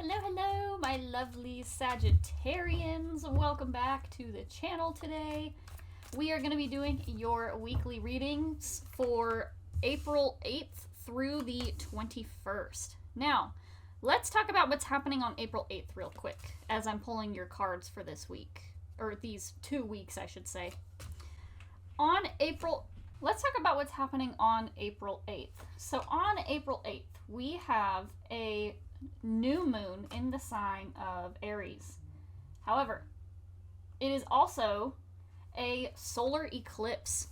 Hello, hello, my lovely Sagittarians. Welcome back to the channel today. We are going to be doing your weekly readings for April 8th through the 21st. Now, let's talk about what's happening on April 8th real quick as I'm pulling your cards for this week. Or these 2 weeks, I should say. Let's talk about what's happening on April 8th. So on April 8th, we have a new moon in the sign of Aries. However, it is also a solar eclipse.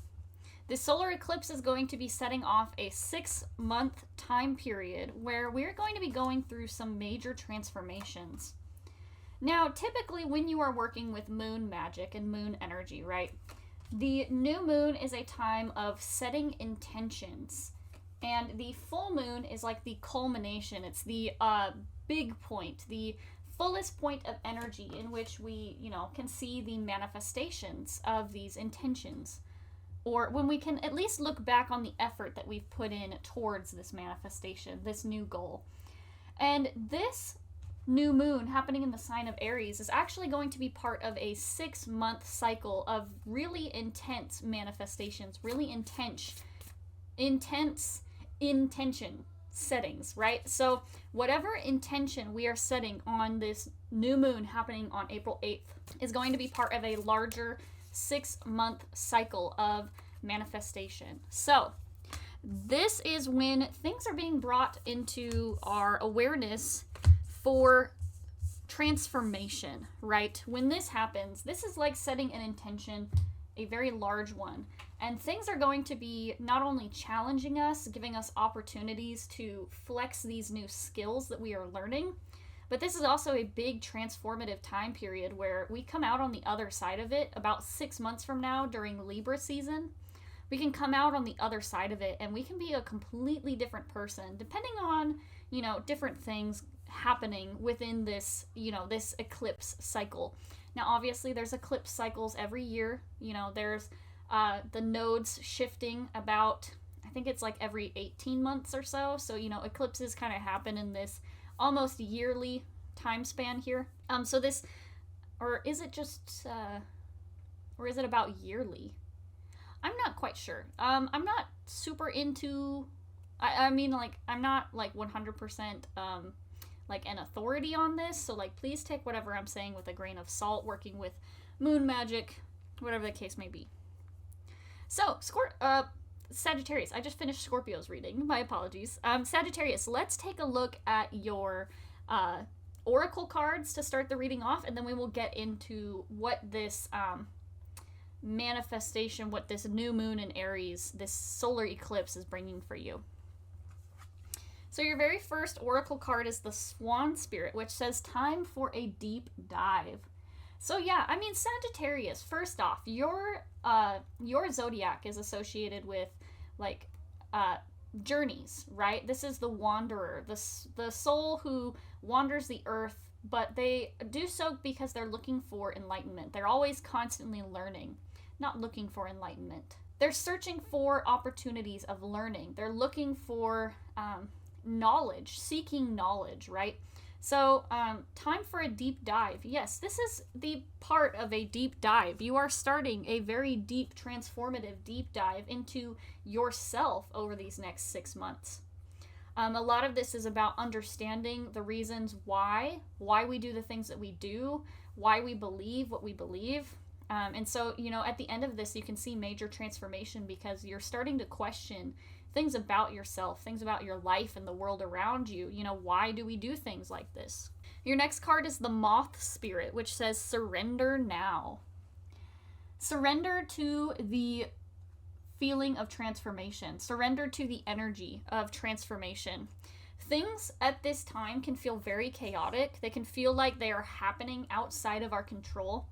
This solar eclipse is going to be setting off a 6-month time period where we're going to be going through some major transformations. Now, typically when you are working with moon magic and moon energy, right, the new moon is a time of setting intentions. And the full moon is like the culmination. It's the big point, the fullest point of energy in which we, can see the manifestations of these intentions. Or when we can at least look back on the effort that we've put in towards this manifestation, this new goal. And this new moon happening in the sign of Aries is actually going to be part of a 6-month cycle of really intense manifestations, really intense intention settings, right? So whatever intention we are setting on this new moon happening on April 8th is going to be part of a larger 6-month cycle of manifestation. So this is when things are being brought into our awareness for transformation, right? When this happens, this is like setting an intention, a very large one. And things are going to be not only challenging us, giving us opportunities to flex these new skills that we are learning, but this is also a big transformative time period where we come out on the other side of it about 6 months from now during Libra season. We can come out on the other side of it and we can be a completely different person depending on, different things happening within this, this eclipse cycle. Now, obviously, there's eclipse cycles every year. There's the nodes shifting about, I think it's like every 18 months or so. So, eclipses kind of happen in this almost yearly time span here. Or is it about yearly? I'm not quite sure. I'm not super into, I'm not like 100% like an authority on this. So like, please take whatever I'm saying with a grain of salt, working with moon magic, whatever the case may be. So, Sagittarius, I just finished Scorpio's reading. My apologies. Sagittarius, let's take a look at your oracle cards to start the reading off, and then we will get into what this manifestation, what this new moon in Aries, this solar eclipse is bringing for you. So your very first oracle card is the Swan Spirit, which says time for a deep dive. So yeah, Sagittarius, first off, your zodiac is associated with journeys, right? This is the wanderer, the soul who wanders the earth, but they do so because they're looking for enlightenment. They're always constantly learning, not looking for enlightenment. They're searching for opportunities of learning. They're looking for knowledge, seeking knowledge, right? So, time for a deep dive. Yes, this is the part of a deep dive. You are starting a very deep, transformative deep dive into yourself over these next 6 months. A lot of this is about understanding the reasons why we do the things that we do, why we believe what we believe. And so, at the end of this, you can see major transformation because you're starting to question things about yourself, things about your life and the world around you. Why do we do things like this? Your next card is the Moth Spirit, which says surrender now. Surrender to the feeling of transformation. Surrender to the energy of transformation. Things at this time can feel very chaotic. They can feel like they are happening outside of our control.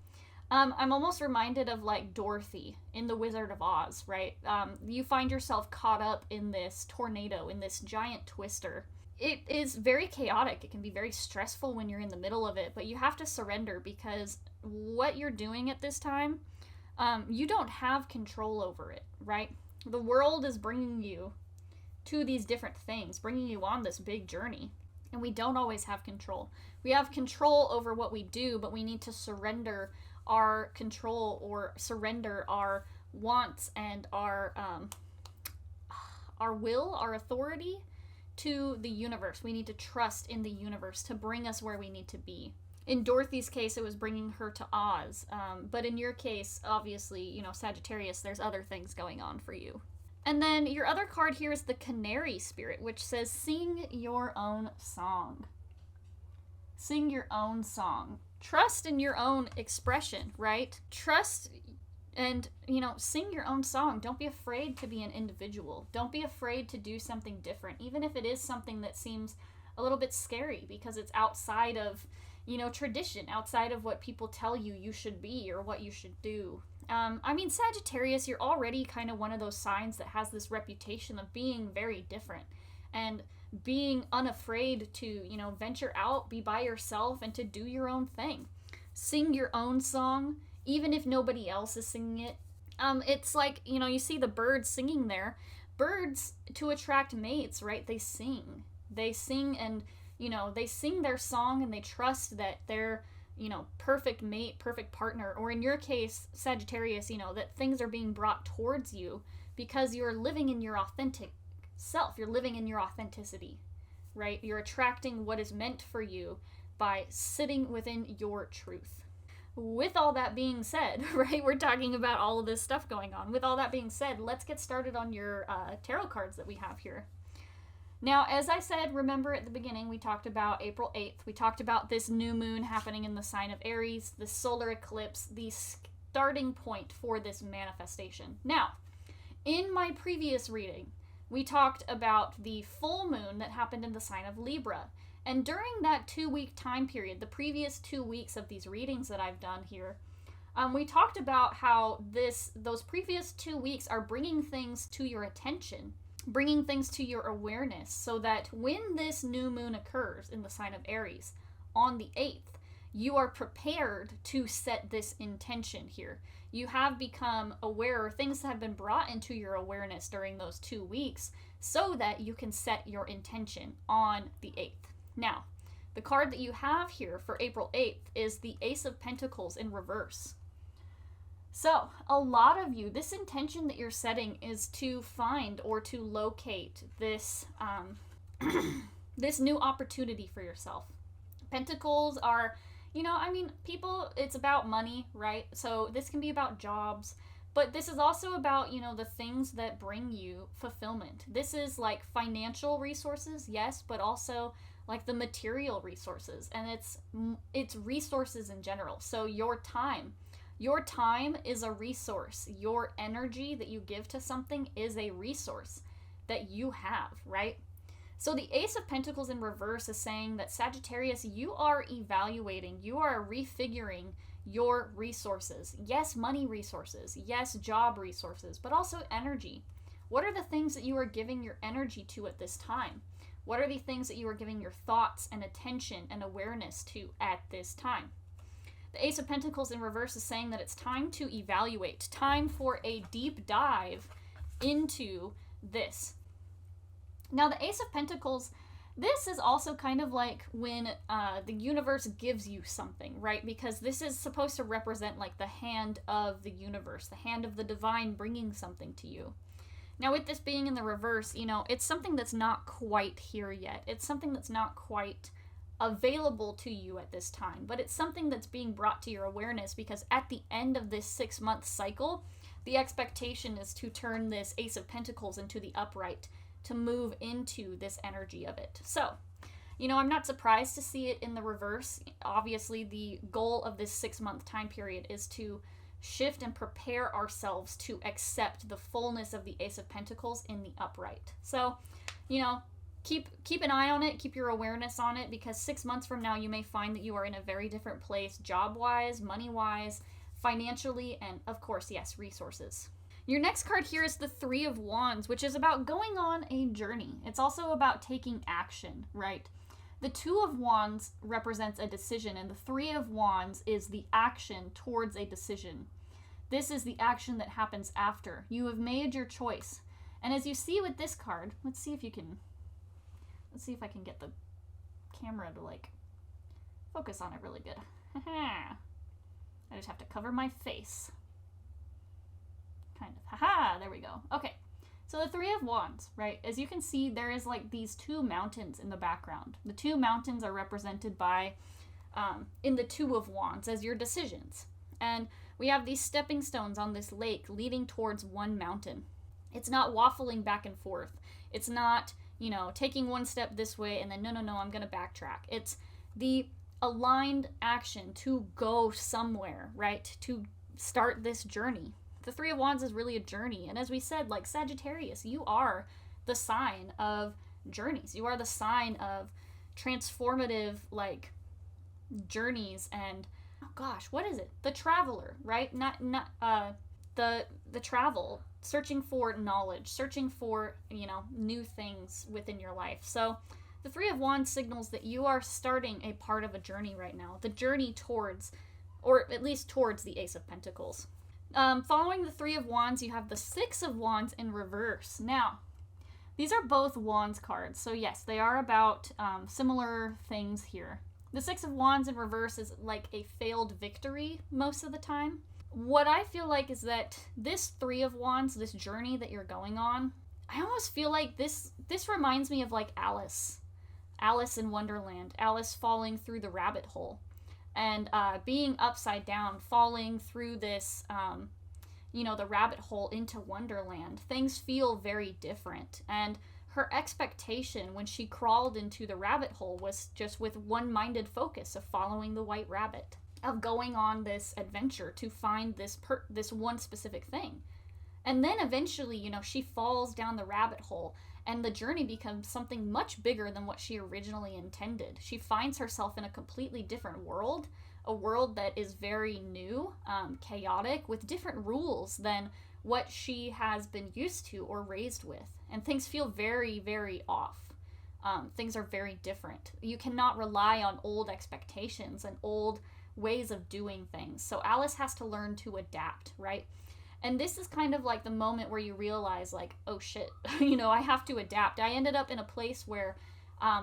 I'm almost reminded of like Dorothy in The Wizard of Oz, right? You find yourself caught up in this tornado, in this giant twister. It is very chaotic. It can be very stressful when you're in the middle of it, but you have to surrender because what you're doing at this time, you don't have control over it, right? The world is bringing you to these different things, bringing you on this big journey. And we don't always have control. We have control over what we do, but we need to surrender our control or surrender our wants and our will, our authority to the universe. We need to trust in the universe to bring us where we need to be. In Dorothy's case, it was bringing her to Oz. But in your case, obviously, you know, Sagittarius, there's other things going on for you. And then your other card here is the Canary Spirit, which says, sing your own song. Sing your own song. Trust in your own expression, right? Trust and, you know, sing your own song. Don't be afraid to be an individual. Don't be afraid to do something different, even if it is something that seems a little bit scary because it's outside of, you know, tradition, outside of what people tell you you should be or what you should do. I mean, Sagittarius, you're already kind of one of those signs that has this reputation of being very different and being unafraid to, you know, venture out, be by yourself, and to do your own thing. Sing your own song, even if nobody else is singing it. It's like, you know, you see the birds singing there. Birds, to attract mates, right? They sing. They sing and, you know, they sing their song and they trust that they're, you know, perfect mate, perfect partner, or in your case, Sagittarius, you know, that things are being brought towards you because you're living in your authentic self. You're living in your authenticity, right? You're attracting what is meant for you by sitting within your truth. With all that being said, right, we're talking about all of this stuff going on. With all that being said, let's get started on your tarot cards that we have here. Now, as I said, remember at the beginning, we talked about April 8th. We talked about this new moon happening in the sign of Aries, the solar eclipse, the starting point for this manifestation. Now, in my previous reading, we talked about the full moon that happened in the sign of Libra. And during that 2-week time period, the previous 2 weeks of these readings that I've done here, we talked about how those previous 2 weeks are bringing things to your attention, bringing things to your awareness, so that when this new moon occurs in the sign of Aries on the 8th, you are prepared to set this intention here. You have become aware, or things have been brought into your awareness during those 2 weeks so that you can set your intention on the 8th. Now, the card that you have here for April 8th is the Ace of Pentacles in reverse. So, a lot of you, this intention that you're setting is to find or to locate this, this new opportunity for yourself. Pentacles are, you know, I mean, people, it's about money, right? So this can be about jobs, but this is also about, you know, the things that bring you fulfillment. This is like financial resources, yes, but also like the material resources, and it's resources in general. So your time is a resource. Your energy that you give to something is a resource that you have, right? So the Ace of Pentacles in reverse is saying that Sagittarius, you are evaluating, you are refiguring your resources. Yes, money resources. Yes, job resources, but also energy. What are the things that you are giving your energy to at this time? What are the things that you are giving your thoughts and attention and awareness to at this time? The Ace of Pentacles in reverse is saying that it's time to evaluate, time for a deep dive into this. Now, the Ace of Pentacles, this is also kind of like when the universe gives you something, right? Because this is supposed to represent like the hand of the universe, the hand of the divine bringing something to you. Now, with this being in the reverse, you know, it's something that's not quite here yet. It's something that's not quite available to you at this time, but it's something that's being brought to your awareness because at the end of this 6-month cycle, the expectation is to turn this Ace of Pentacles into the upright, to move into this energy of it. So, you know, I'm not surprised to see it in the reverse. Obviously, the goal of this 6-month time period is to shift and prepare ourselves to accept the fullness of the Ace of Pentacles in the upright. So, you know, keep an eye on it, keep your awareness on it, because 6 months from now you may find that you are in a very different place, job-wise, money-wise, financially, and of course, yes, resources. Your next card here is the Three of Wands, which is about going on a journey. It's also about taking action, right? The Two of Wands represents a decision, and the Three of Wands is the action towards a decision. This is the action that happens after. You have made your choice. And as you see with this card, let's see if I can get the camera to like focus on it really good. I just have to cover my face. Kind of. Haha, there we go. Okay. So the Three of Wands, right? As you can see, there is like these two mountains in the background. The two mountains are represented by, in the Two of Wands as your decisions. And we have these stepping stones on this lake leading towards one mountain. It's not waffling back and forth. It's not, you know, taking one step this way and then, no, I'm going to backtrack. It's the aligned action to go somewhere, right? To start this journey. The Three of Wands is really a journey. And as we said, like Sagittarius, you are the sign of journeys. You are the sign of transformative, like, journeys and, oh gosh, what is it? The traveler, right? The travel, searching for knowledge, searching for, you know, new things within your life. So the Three of Wands signals that you are starting a part of a journey right now. The journey towards, or at least towards, the Ace of Pentacles. Following the Three of Wands, you have the Six of Wands in reverse. Now, these are both Wands cards, so yes, they are about similar things here. The Six of Wands in reverse is like a failed victory most of the time. What I feel like is that this Three of Wands, this journey that you're going on, I almost feel like this reminds me of like Alice in Wonderland, Alice falling through the rabbit hole. And being upside down, falling through this, you know, the rabbit hole into Wonderland. Things feel very different. And her expectation when she crawled into the rabbit hole was just with one-minded focus of following the white rabbit, of going on this adventure to find this one specific thing. And then eventually, you know, she falls down the rabbit hole and the journey becomes something much bigger than what she originally intended. She finds herself in a completely different world, a world that is very new, chaotic, with different rules than what she has been used to or raised with. And things feel very, very off. Things are very different. You cannot rely on old expectations and old ways of doing things. So Alice has to learn to adapt, right? And this is kind of like the moment where you realize, like, oh shit, you know, I have to adapt. I ended up in a place where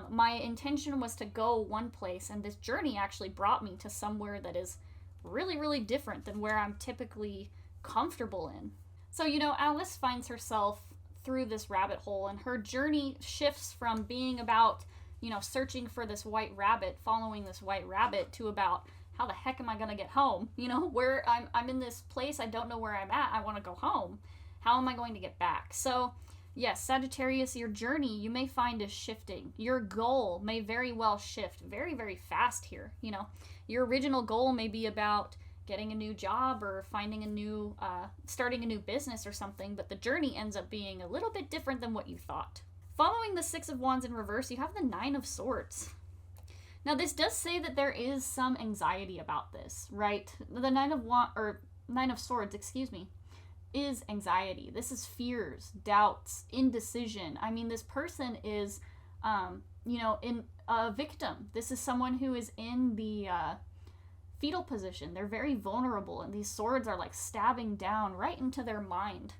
my intention was to go one place, and this journey actually brought me to somewhere that is really, really different than where I'm typically comfortable in. So, you know, Alice finds herself through this rabbit hole, and her journey shifts from being about, you know, searching for this white rabbit, following this white rabbit, to about, how the heck am I going to get home? You know, where I'm in this place, I don't know where I'm at, I want to go home. How am I going to get back? So, yes, Sagittarius, your journey, you may find is shifting. Your goal may very well shift very, very fast here. You know, your original goal may be about getting a new job or finding a new, starting a new business or something, but the journey ends up being a little bit different than what you thought. Following the Six of Wands in reverse, you have the Nine of Swords. Now, this does say that there is some anxiety about this, right? The Nine of Swords, is anxiety. This is fears, doubts, indecision. I mean, this person is, you know, in a victim. This is someone who is in the fetal position. They're very vulnerable, and these swords are like stabbing down right into their mind.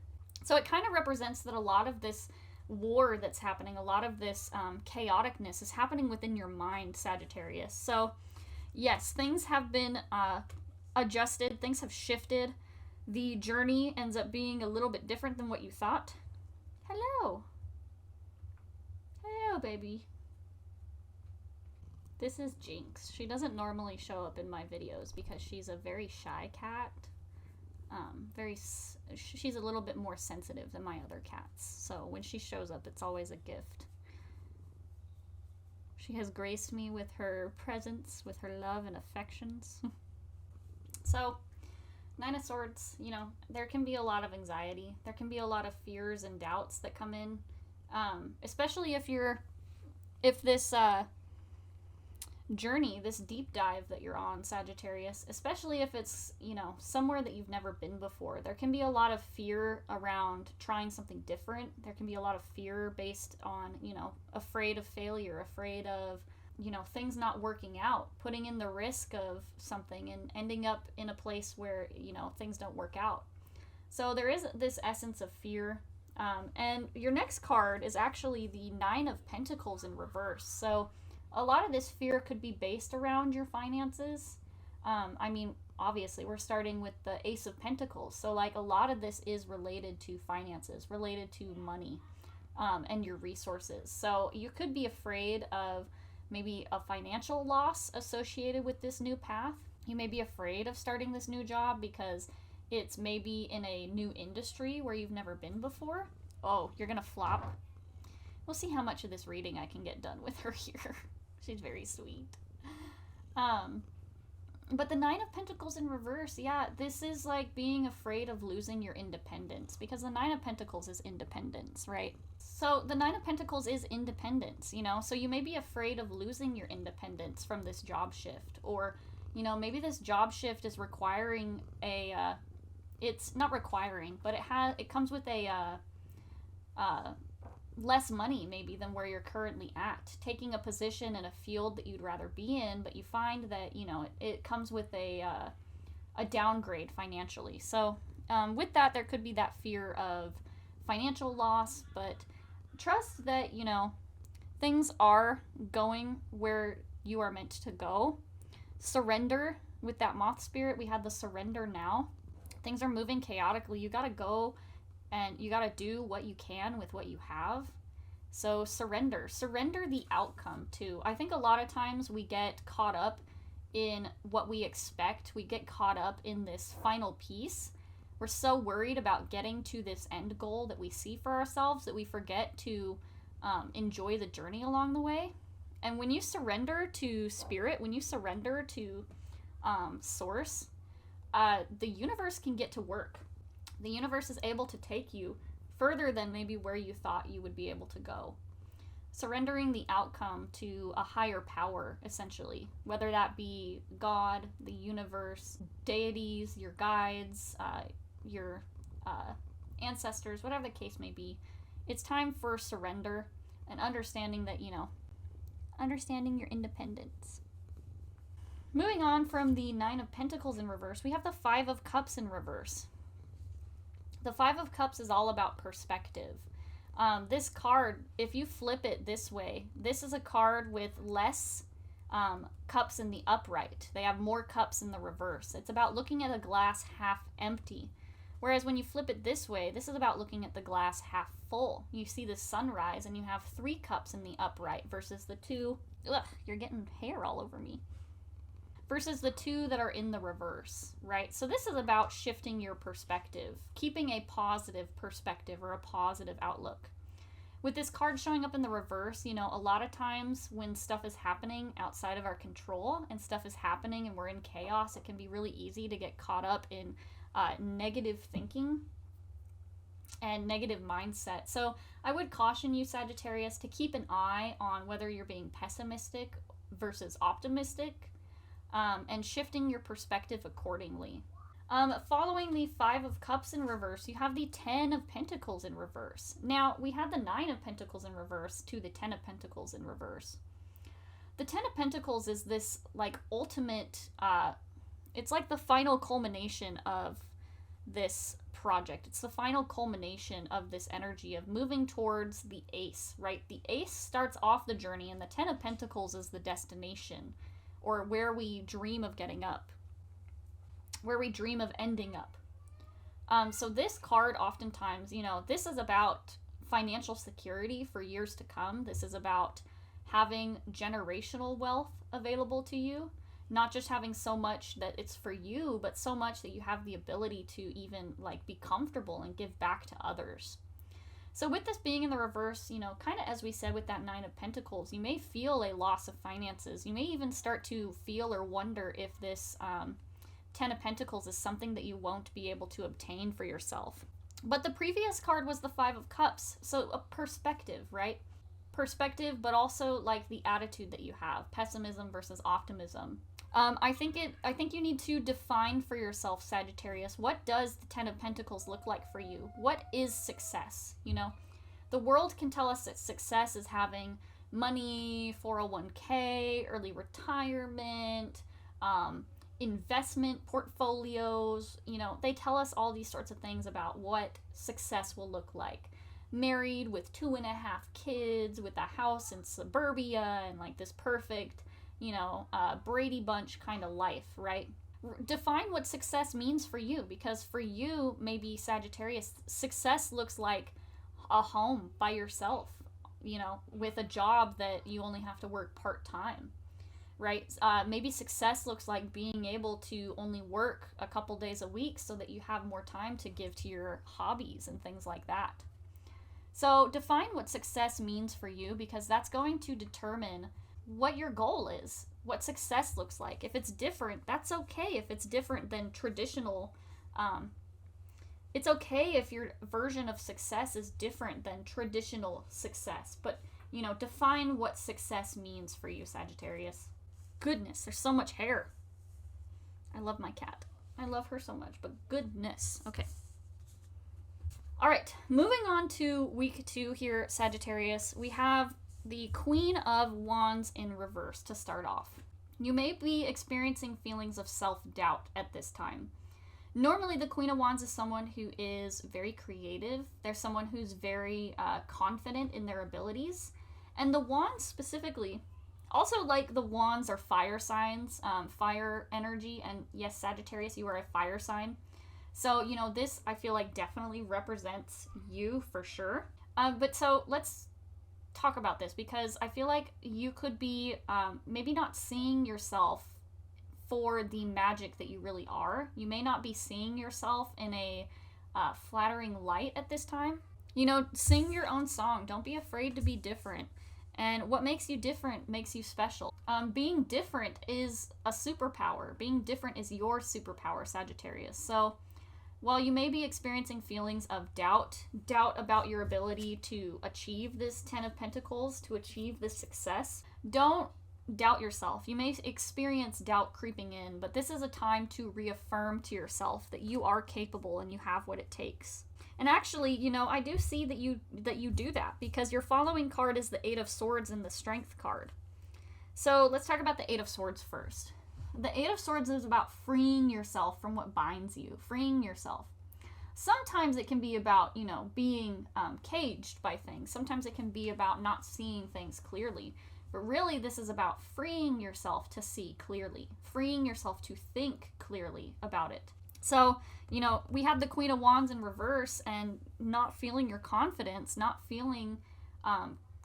So it kind of represents that a lot of this war that's happening, a lot of this chaoticness is happening within your mind, Sagittarius. So yes, things have been adjusted, things have shifted. The journey ends up being a little bit different than what you thought. Hello, baby. This is Jinx. She doesn't normally show up in my videos because she's a very shy cat. She's a little bit more sensitive than my other cats. So when she shows up, it's always a gift. She has graced me with her presence, with her love and affections. So, Nine of Swords, you know, there can be a lot of anxiety. There can be a lot of fears and doubts that come in. Especially if this journey, this deep dive that you're on, Sagittarius, especially if it's, you know, somewhere that you've never been before. There can be a lot of fear around trying something different. There can be a lot of fear based on, you know, afraid of failure, afraid of, you know, things not working out, putting in the risk of something and ending up in a place where, you know, things don't work out. So there is this essence of fear. And your next card is actually the Nine of Pentacles in reverse. So A lot of this fear could be based around your finances. I mean, obviously, we're starting with the Ace of Pentacles. So, like, a lot of this is related to finances, related to money, and your resources. So, you could be afraid of maybe a financial loss associated with this new path. You may be afraid of starting this new job because it's maybe in a new industry where you've never been before. Oh, you're gonna flop. We'll see how much of this reading I can get done with her here. She's very sweet. But the Nine of Pentacles in reverse, yeah, this is like being afraid of losing your independence, because the Nine of Pentacles is independence, right? So the Nine of Pentacles is independence, you know? So you may be afraid of losing your independence from this job shift, or, you know, maybe this job shift is requiring it's not requiring, but it comes with a less money maybe than where you're currently at, taking a position in a field that you'd rather be in, but you find that, you know, it comes with a downgrade financially. So with that, there could be that fear of financial loss, but trust that, you know, things are going where you are meant to go. Surrender. With that moth spirit, we had the surrender now. Things are moving chaotically. You gotta go and you got to do what you can with what you have. So surrender the outcome too. I think a lot of times we get caught up in what we expect. We get caught up in this final piece. We're so worried about getting to this end goal that we see for ourselves that we forget to enjoy the journey along the way. And when you surrender to spirit, when you surrender to source, the universe can get to work. The universe is able to take you further than maybe where you thought you would be able to go. Surrendering the outcome to a higher power, essentially, whether that be God, the universe, deities, your guides, your ancestors, whatever the case may be. It's time for surrender and understanding that, you know, understanding your independence. Moving on from the Nine of Pentacles in reverse, we have the Five of Cups in reverse. The Five of Cups is all about perspective. This card, if you flip it this way, this is a card with less cups in the upright. They have more cups in the reverse. It's about looking at a glass half empty. Whereas when you flip it this way, this is about looking at the glass half full. You see the sunrise and you have 3 cups in the upright versus the 2. Ugh, you're getting hair all over me. Versus the 2 that are in the reverse, right? So this is about shifting your perspective, keeping a positive perspective or a positive outlook. With this card showing up in the reverse, you know, a lot of times when stuff is happening outside of our control and stuff is happening and we're in chaos, it can be really easy to get caught up in negative thinking and negative mindset. So I would caution you, Sagittarius, to keep an eye on whether you're being pessimistic versus optimistic. And shifting your perspective accordingly. Following the Five of Cups in reverse, you have the 10 of Pentacles in reverse. Now, we had the 9 of Pentacles in reverse to the 10 of Pentacles in reverse. The 10 of Pentacles is this, like, ultimate, it's like the final culmination of this project. It's the final culmination of this energy of moving towards the Ace, right? The Ace starts off the journey, and the 10 of Pentacles is the destination, or where we dream of getting up, where we dream of ending up. So this card oftentimes, you know, this is about financial security for years to come. This is about having generational wealth available to you, not just having so much that it's for you, but so much that you have the ability to even, like, be comfortable and give back to others. So with this being in the reverse, you know, kind of as we said with that 9 of Pentacles, you may feel a loss of finances. You may even start to feel or wonder if this 10 of Pentacles is something that you won't be able to obtain for yourself. But the previous card was the 5 of Cups. So a perspective, right? Perspective, but also like the attitude that you have. Pessimism versus optimism. I think you need to define for yourself, Sagittarius, what does the 10 of Pentacles look like for you? What is success? You know, the world can tell us that success is having money, 401k, early retirement, investment portfolios. You know, they tell us all these sorts of things about what success will look like. married with 2.5 kids, with a house in suburbia, and like this perfect, Brady Bunch kind of life, right? Define what success means for you, because for you, maybe Sagittarius, success looks like a home by yourself, with a job that you only have to work part-time, right? Maybe success looks like being able to only work a couple days a week so that you have more time to give to your hobbies and things like that. So define what success means for you, because that's going to determine what your goal is, what success looks like. If it's different, that's okay. If it's different than traditional, it's okay if your version of success is different than traditional success. But, define what success means for you, Sagittarius. Goodness, there's so much hair. I love my cat. I love her so much, but goodness. Okay. All right, moving on to week 2 here, Sagittarius. We have the Queen of Wands in reverse to start off. You may be experiencing feelings of self-doubt at this time. Normally, the Queen of Wands is someone who is very creative. They're someone who's very confident in their abilities. And the Wands specifically, also like the Wands are fire signs, fire energy. And yes, Sagittarius, you are a fire sign. So, this I feel like definitely represents you for sure. But so let's talk about this, because I feel like you could be maybe not seeing yourself for the magic that you really are. You may not be seeing yourself in a flattering light at this time. Sing your own song. Don't be afraid to be different. And what makes you different makes you special. Being different is a superpower. Being different is your superpower, Sagittarius. So while you may be experiencing feelings of doubt about your ability to achieve this 10 of Pentacles, to achieve this success, don't doubt yourself. You may experience doubt creeping in, but this is a time to reaffirm to yourself that you are capable and you have what it takes. And actually, I do see that you do that, because your following card is the 8 of Swords and the Strength card. So let's talk about the 8 of Swords first. The 8 of Swords is about freeing yourself from what binds you, freeing yourself. Sometimes it can be about, being caged by things. Sometimes it can be about not seeing things clearly. But really, this is about freeing yourself to see clearly, freeing yourself to think clearly about it. So, we have the Queen of Wands in reverse, and not feeling your confidence, not feeling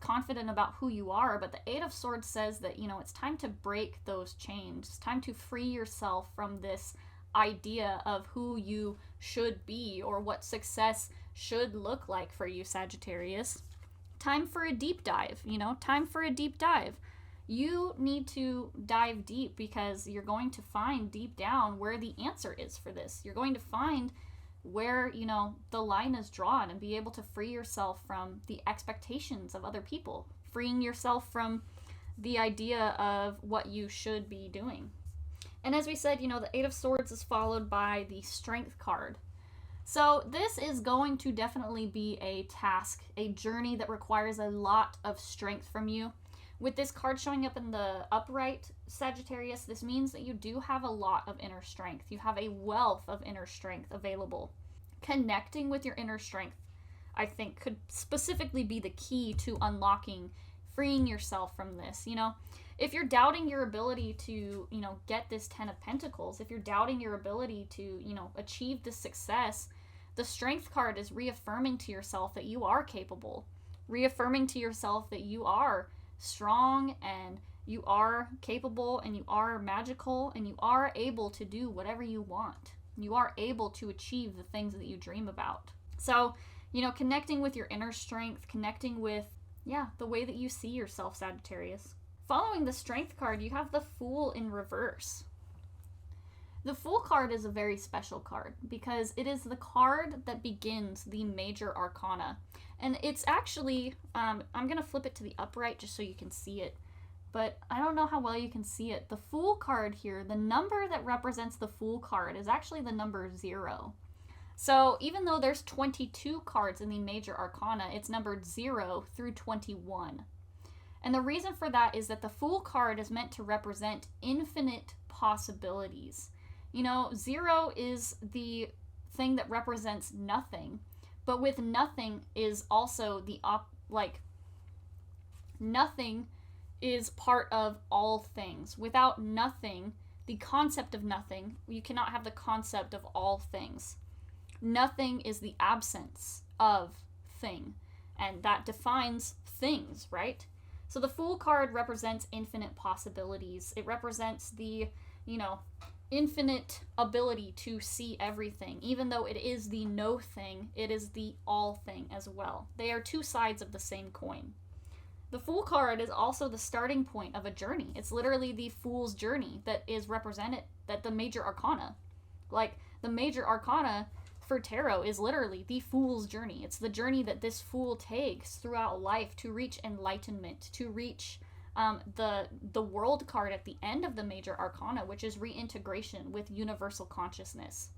confident about who you are. But the 8 of Swords says that, it's time to break those chains. It's time to free yourself from this idea of who you should be or what success should look like for you, Sagittarius. Time for a deep dive, time for a deep dive. You need to dive deep, because you're going to find deep down where the answer is for this. You're going to find where, the line is drawn, and be able to free yourself from the expectations of other people, freeing yourself from the idea of what you should be doing. And as we said, the 8 of Swords is followed by the Strength card. So this is going to definitely be a task, a journey that requires a lot of strength from you. With this card showing up in the upright, Sagittarius, this means that you do have a lot of inner strength. You have a wealth of inner strength available. Connecting with your inner strength, I think, could specifically be the key to unlocking, freeing yourself from this. If you're doubting your ability to, get this 10 of Pentacles, if you're doubting your ability to, achieve this success, the Strength card is reaffirming to yourself that you are capable, reaffirming to yourself that you are strong and you are capable and you are magical and you are able to do whatever you want. You are able to achieve the things that you dream about. So, connecting with your inner strength, connecting with, the way that you see yourself, Sagittarius. Following the Strength card, you have the Fool in reverse. The Fool card is a very special card, because it is the card that begins the major arcana. And it's actually, I'm going to flip it to the upright just so you can see it. But I don't know how well you can see it. The Fool card here, the number that represents the Fool card is actually the number 0. So even though there's 22 cards in the major arcana, it's numbered 0 through 21. And the reason for that is that the Fool card is meant to represent infinite possibilities. 0 is the thing that represents nothing. But with nothing is also nothing is part of all things. Without nothing, the concept of nothing, you cannot have the concept of all things. Nothing is the absence of thing, and that defines things, right? So the Fool card represents infinite possibilities. It represents the, infinite ability to see everything. Even though it is the no thing, it is the all thing as well. They are two sides of the same coin. The Fool card is also the starting point of a journey. It's literally the Fool's journey that is represented, that the major arcana. Like, the major arcana for tarot is literally the Fool's journey. It's the journey that this Fool takes throughout life to reach enlightenment, to reach the World card at the end of the major arcana, which is reintegration with universal consciousness.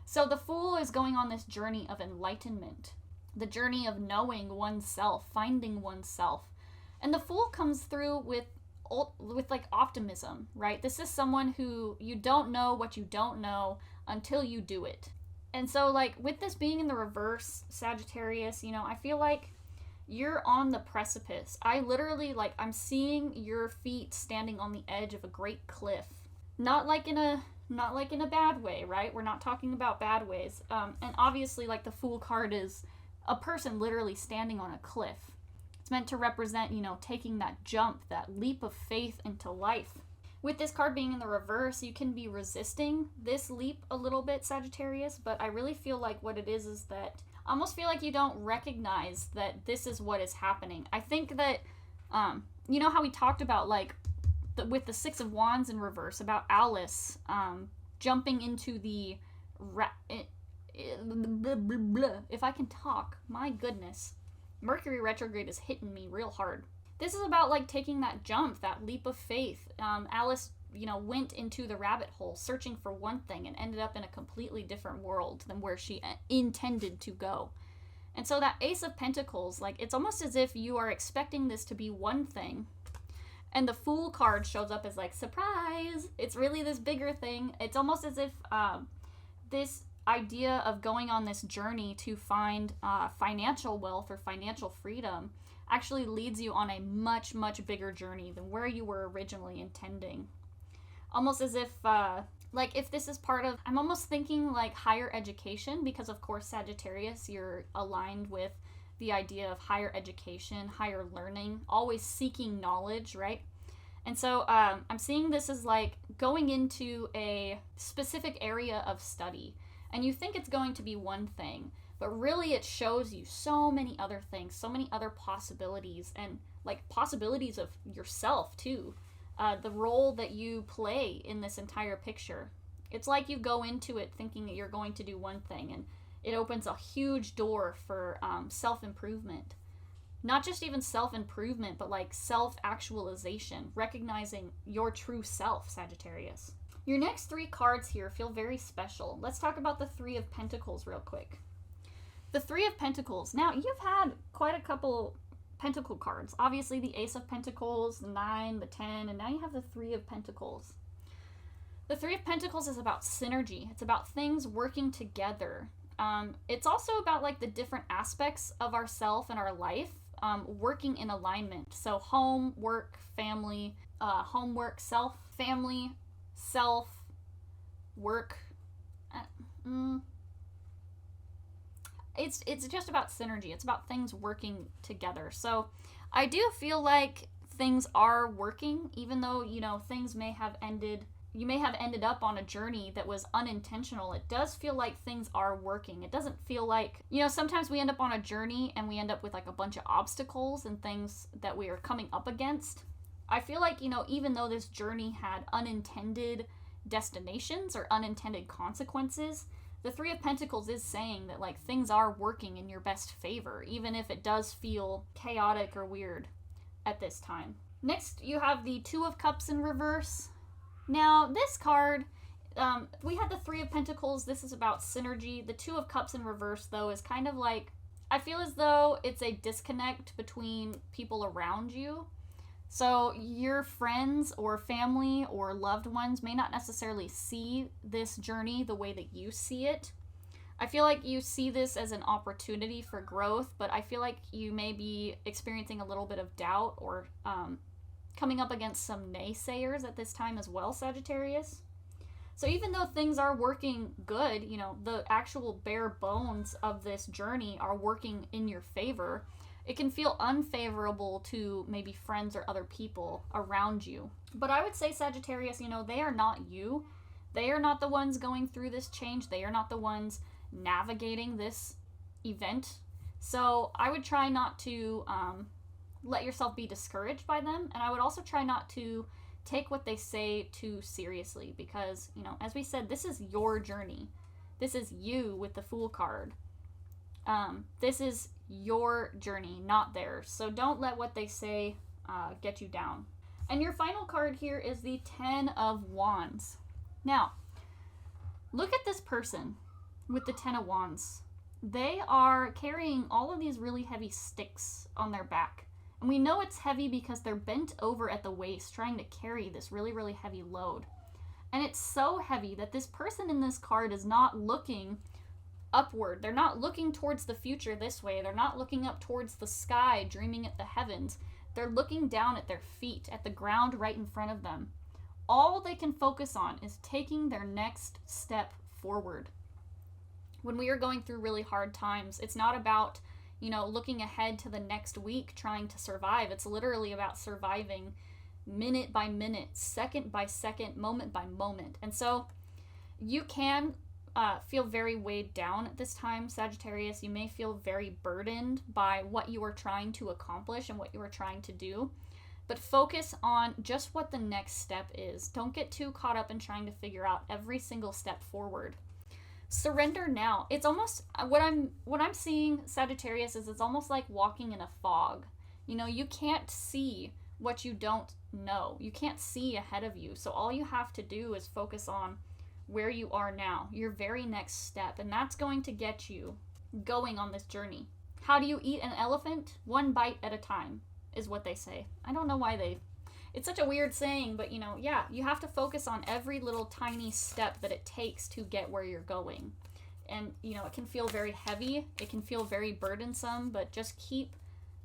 So the Fool is going on this journey of enlightenment, the journey of knowing oneself, finding oneself. And the Fool comes through with like optimism, right? This is someone who, you don't know what you don't know until you do it. And so, like, with this being in the reverse, Sagittarius, I feel like you're on the precipice. I literally, I'm seeing your feet standing on the edge of a great cliff. Not like in a bad way, right? We're not talking about bad ways. And obviously, the Fool card is a person literally standing on a cliff. It's meant to represent, taking that jump, that leap of faith into life. With this card being in the reverse, you can be resisting this leap a little bit, Sagittarius, but I really feel like what it is that I almost feel like you don't recognize that this is what is happening. I think that, you know how we talked about, with the Six of Wands in reverse, about Alice jumping into the... If I can talk, my goodness. Mercury retrograde is hitting me real hard. This is about, taking that jump, that leap of faith. Alice, went into the rabbit hole searching for one thing and ended up in a completely different world than where she intended to go. And so that Ace of Pentacles, it's almost as if you are expecting this to be one thing, and the Fool card shows up as, surprise! It's really this bigger thing. It's almost as if this idea of going on this journey to find financial wealth or financial freedom actually leads you on a much, much bigger journey than where you were originally intending. Almost as if, if this is part of, I'm almost thinking higher education, because of course, Sagittarius, you're aligned with the idea of higher education, higher learning, always seeking knowledge, right? And so I'm seeing this as going into a specific area of study, and you think it's going to be one thing, but really it shows you so many other things, so many other possibilities, and possibilities of yourself too. The role that you play in this entire picture. It's like you go into it thinking that you're going to do one thing, and it opens a huge door for self-improvement. Not just even self-improvement, but self-actualization, recognizing your true self, Sagittarius. Your next three cards here feel very special. Let's talk about the Three of Pentacles real quick. The Three of Pentacles. Now, you've had quite a couple Pentacle cards. Obviously, the Ace of Pentacles, the 9, the 10, and now you have the Three of Pentacles. The Three of Pentacles is about synergy. It's about things working together. It's also about the different aspects of ourself and our life working in alignment. So home, work, family, homework, self, family, self, work. It's just about synergy. It's about things working together. So I do feel like things are working, even though, things may have ended. You may have ended up on a journey that was unintentional. It does feel like things are working. It doesn't feel like, sometimes we end up on a journey and we end up with a bunch of obstacles and things that we are coming up against. I feel like, even though this journey had unintended destinations or unintended consequences, the Three of Pentacles is saying that things are working in your best favor, even if it does feel chaotic or weird at this time. Next, you have the Two of Cups in reverse. Now, this card, we had the Three of Pentacles. This is about synergy. The Two of Cups in reverse, though, is kind of I feel as though it's a disconnect between people around you. So your friends or family or loved ones may not necessarily see this journey the way that you see it. I feel like you see this as an opportunity for growth, but I feel like you may be experiencing a little bit of doubt or coming up against some naysayers at this time as well, Sagittarius. So even though things are working good, you know, the actual bare bones of this journey are working in your favor, it can feel unfavorable to maybe friends or other people around you. But I would say, Sagittarius, you know, they are not you. They are not the ones going through this change. They are not the ones navigating this event. So I would try not to let yourself be discouraged by them. And I would also try not to take what they say too seriously because, you know, as we said, this is your journey. This is you with the Fool card. This is your journey, not theirs. So don't let what they say get you down. And your final card here is the 10 of Wands. Now, look at this person with the 10 of Wands. They are carrying all of these really heavy sticks on their back. And we know it's heavy because they're bent over at the waist trying to carry this really, really heavy load. And it's so heavy that this person in this card is not looking upward. They're not looking towards the future this way. They're not looking up towards the sky, dreaming at the heavens. They're looking down at their feet, at the ground right in front of them. All they can focus on is taking their next step forward. When we are going through really hard times, it's not about, you know, looking ahead to the next week trying to survive. It's literally about surviving minute by minute, second by second, moment by moment. And so you can feel very weighed down at this time, Sagittarius. You may feel very burdened by what you are trying to accomplish and what you are trying to do. But focus on just what the next step is. Don't get too caught up in trying to figure out every single step forward. Surrender now. It's almost what I'm seeing, Sagittarius, is it's almost like walking in a fog. You know, you can't see what you don't know. You can't see ahead of you. So all you have to do is focus on where you are now, your very next step, and that's going to get you going on this journey. How do you eat an elephant? One bite at a time, is what they say. I don't know why it's such a weird saying, but you know, yeah, you have to focus on every little tiny step that it takes to get where you're going. And you know, it can feel very heavy, it can feel very burdensome, but just keep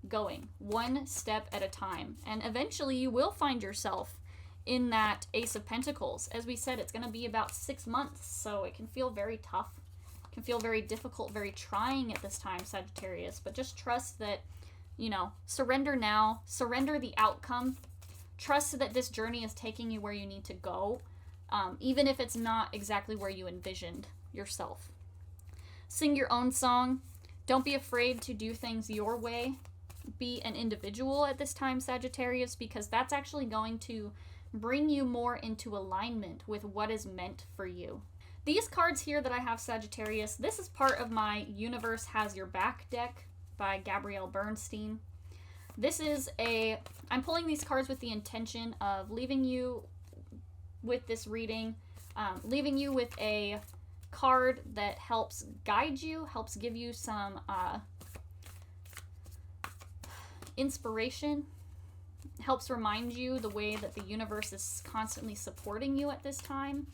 going, one step at a time. And eventually you will find yourself in that Ace of Pentacles. As we said, it's going to be about 6 months, so it can feel very tough. It can feel very difficult, very trying at this time, Sagittarius. But just trust that, you know, surrender now, surrender the outcome. Trust that this journey is taking you where you need to go, even if it's not exactly where you envisioned yourself. Sing your own song. Don't be afraid to do things your way. Be an individual at this time, Sagittarius, because that's actually going to bring you more into alignment with what is meant for you. These cards here that I have, Sagittarius, this is part of my Universe Has Your Back deck by Gabrielle Bernstein. I'm pulling these cards with the intention of leaving you with this reading, leaving you with a card that helps guide you, helps give you some inspiration, helps remind you the way that the universe is constantly supporting you at this time.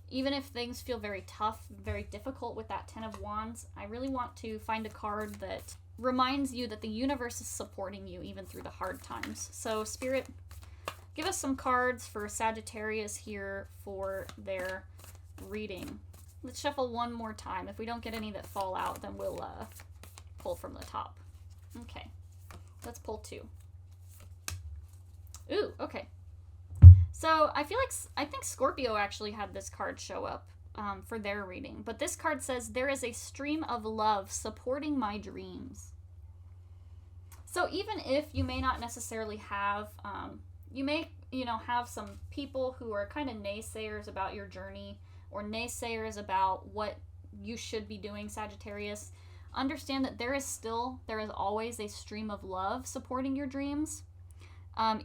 Even if things feel very tough, very difficult with that 10 of Wands, I really want to find a card that reminds you that the universe is supporting you even through the hard times. So Spirit, give us some cards for Sagittarius here for their reading. Let's shuffle one more time. If we don't get any that fall out, then we'll pull from the top. Okay, let's pull 2. Ooh, okay. So I think Scorpio actually had this card show up for their reading. But this card says, there is a stream of love supporting my dreams. So even if you may not necessarily have, you may, have some people who are kind of naysayers about your journey or naysayers about what you should be doing, Sagittarius, understand that there is always a stream of love supporting your dreams.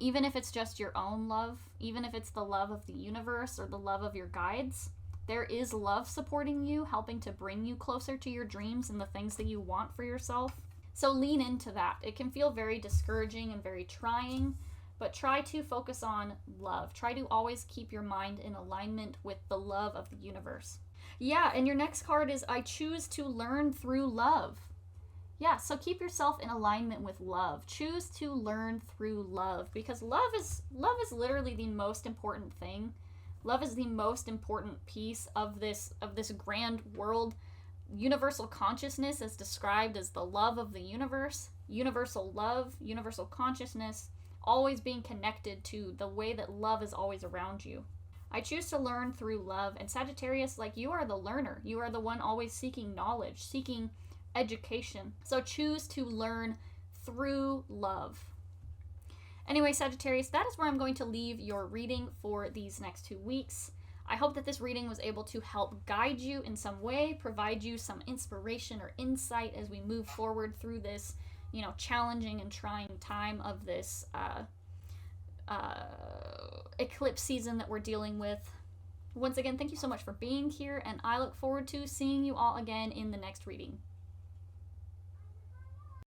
Even if it's just your own love, even if it's the love of the universe or the love of your guides, there is love supporting you, helping to bring you closer to your dreams and the things that you want for yourself. So lean into that. It can feel very discouraging and very trying, but try to focus on love. Try to always keep your mind in alignment with the love of the universe. Yeah, and your next card is I choose to learn through love. Yeah, so keep yourself in alignment with love. Choose to learn through love, because love is literally the most important thing. Love is the most important piece of this grand world. Universal consciousness is described as the love of the universe. Universal love, universal consciousness, always being connected to the way that love is always around you. I choose to learn through love. And Sagittarius, like, you are the learner. You are the one always seeking knowledge, seeking education. So choose to learn through love. Anyway, Sagittarius, that is where I'm going to leave your reading for these next 2 weeks. I hope that this reading was able to help guide you in some way, provide you some inspiration or insight as we move forward through this, challenging and trying time of this eclipse season that we're dealing with. Once again, thank you so much for being here, and I look forward to seeing you all again in the next reading.